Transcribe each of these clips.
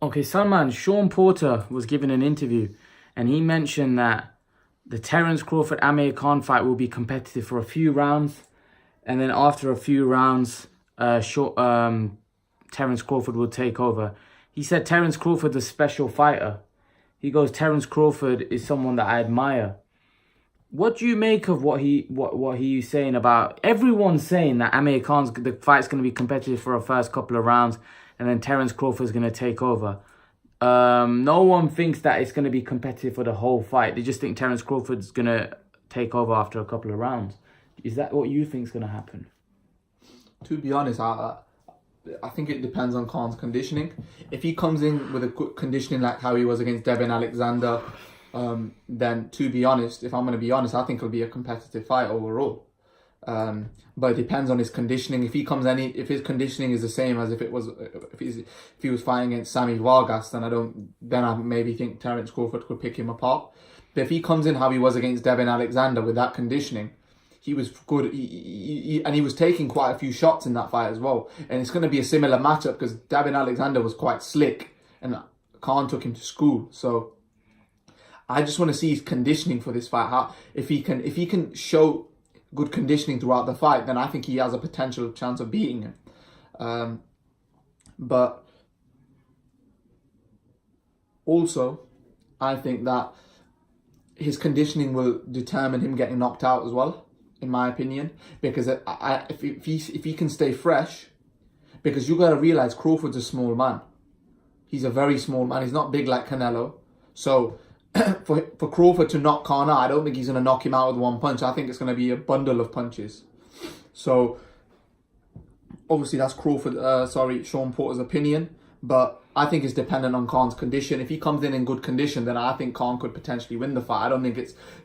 Okay, Salman, Shawn Porter was given an interview and he mentioned that the Terence Crawford Amir Khan fight will be competitive for a few rounds, and then after a few rounds, Terence Crawford will take over. He said Terence Crawford's a special fighter. He goes, Terence Crawford is someone that I admire. What do you make of what he's saying about everyone's saying that Amir Khan's the fight's going to be competitive for a first couple of rounds and then Terence Crawford's going to take over? No one thinks that it's going to be competitive for the whole fight. They just think Terence Crawford's going to take over after a couple of rounds. Is that what you think is going to happen? To be honest, I think it depends on Khan's conditioning. If he comes in with a good conditioning like how he was against Devin Alexander, then to be honest, if I'm going to be honest, I think it'll be a competitive fight overall. But it depends on his conditioning. If he comes if his conditioning is the same as if he was fighting against Sammy Vargas, then I maybe think Terence Crawford could pick him apart. But if he comes in how he was against Devin Alexander with that conditioning, he was good, and he was taking quite a few shots in that fight as well. And it's going to be a similar matchup because Devin Alexander was quite slick, and Khan took him to school. So I just want to see his conditioning for this fight. If he can show good conditioning throughout the fight, then I think he has a potential chance of beating him. But also, I think that his conditioning will determine him getting knocked out as well, in my opinion. Because if he can stay fresh, because you got to realize Crawford's a small man. He's a very small man. He's not big like Canelo. So for Crawford to knock Khan out, I don't think he's going to knock him out with one punch. I think it's going to be a bundle of punches. So obviously that's Shawn Porter's opinion, but I think it's dependent on Khan's condition. If he comes in good condition, then I think Khan could potentially win the fight. I don't think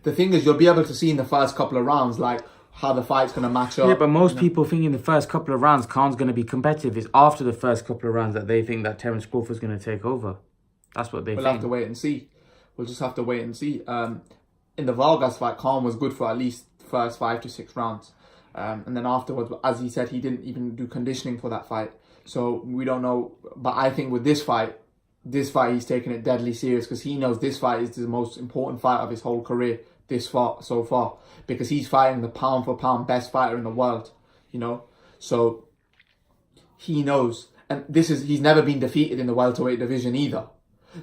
the thing is, you'll be able to see in the first couple of rounds like how the fight's going to match up. Yeah, but most people think in the first couple of rounds Khan's going to be competitive. It's after the first couple of rounds that they think that Terence Crawford's going to take over. That's what they think. We'll have to wait and see. We'll just have to wait and see. In the Vargas fight, Khan was good for at least the first 5 to 6 rounds. And then afterwards, as he said, he didn't even do conditioning for that fight. So we don't know. But I think with this fight he's taking it deadly serious because he knows this fight is the most important fight of his whole career so far. Because he's fighting the pound for pound best fighter in the world, So he knows. And he's never been defeated in the welterweight division either.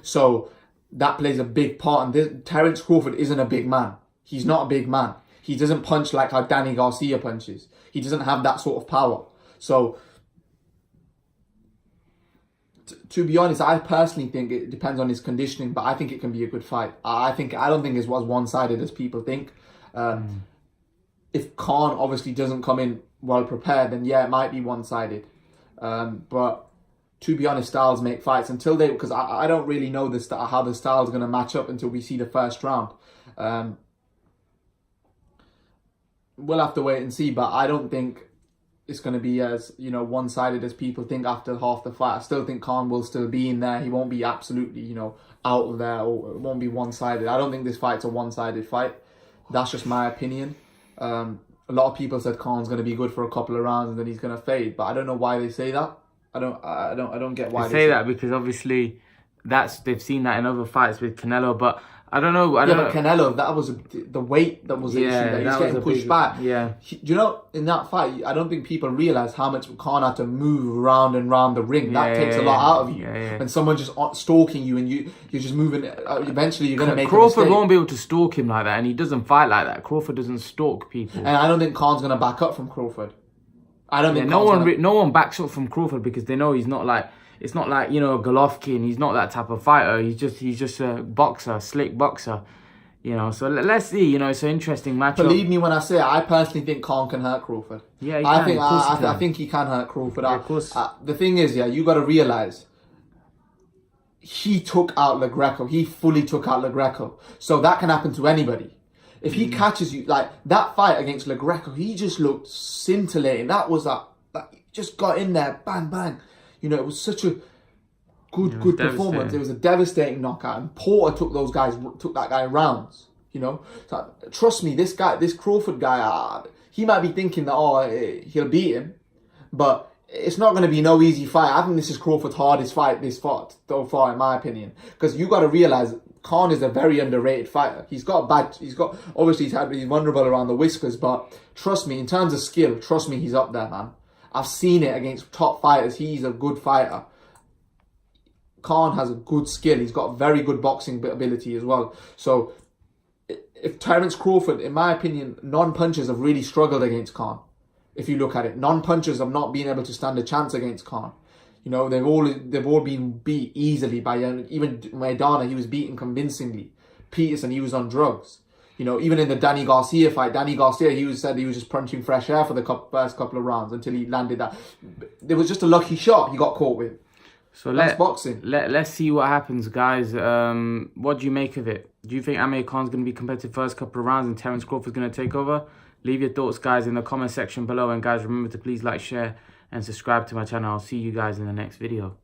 So that plays a big part. And Terence Crawford isn't a big man. He's not a big man. He doesn't punch like how Danny Garcia punches. He doesn't have that sort of power. So, to be honest, I personally think it depends on his conditioning, but I think it can be a good fight. I don't think it's as one-sided as people think. If Khan obviously doesn't come in well prepared, then yeah, it might be one-sided. But to be honest, styles make fights because I don't really know how the style's going to match up until we see the first round. We'll have to wait and see, but I don't think it's going to be as one-sided as people think after half the fight. I still think Khan will still be in there. He won't be absolutely out of there, or it won't be one-sided. I don't think this fight's a one-sided fight. That's just my opinion. A lot of people said Khan's going to be good for a couple of rounds and then he's going to fade, but I don't know why they say that. I don't get why they say that because obviously they've seen that in other fights with Canelo, but I don't know. But Canelo, that was the weight that was the issue. That he was getting pushed back. Yeah. In that fight, I don't think people realize how much Khan had to move round and round the ring. That takes a lot out of you. And someone just stalking you and you're just moving. Eventually, you're going to make Crawford a mistake. won't be able to stalk him like that, and he doesn't fight like that. Crawford doesn't stalk people. And I don't think Khan's going to back up from Crawford. I don't think no one backs up from Crawford because they know he's not like. It's not like, Golovkin. He's not that type of fighter. He's just a boxer, slick boxer. So let's see. It's an interesting matchup. Believe me when I say it, I personally think Khan can hurt Crawford. Yeah, he can. I think he can hurt Crawford. Yeah, of course. The thing is, you got to realize he took out Le Greco. He fully took out Le Greco. So that can happen to anybody. If he catches you, like that fight against Le Greco, he just looked scintillating. That was that just got in there, bang, bang. It was such a good performance. It was a devastating knockout, and Porter took that guy rounds. So, trust me, this Crawford guy, he might be thinking that he'll beat him, but it's not going to be no easy fight. I think this is Crawford's hardest fight this far, so far, in my opinion. Because you got to realize Khan is a very underrated fighter. He's obviously he's vulnerable around the whiskers, but trust me, in terms of skill, trust me, he's up there, man. I've seen it against top fighters. He's a good fighter. Khan has a good skill. He's got very good boxing ability as well. So if Terence Crawford, in my opinion, non-punchers have really struggled against Khan. If you look at it, non-punchers have not been able to stand a chance against Khan. You know, they've all been beat easily by, even Maidana, he was beaten convincingly. Peterson, he was on drugs. You know, even in the Danny Garcia fight, he said he was just punching fresh air for the first couple of rounds until he landed that. There was just a lucky shot he got caught with. So that's boxing. Let's see what happens, guys. What do you make of it? Do you think Amir Khan's going to be competitive first couple of rounds and Terence Crawford's going to take over? Leave your thoughts, guys, in the comment section below. And guys, remember to please like, share, and subscribe to my channel. I'll see you guys in the next video.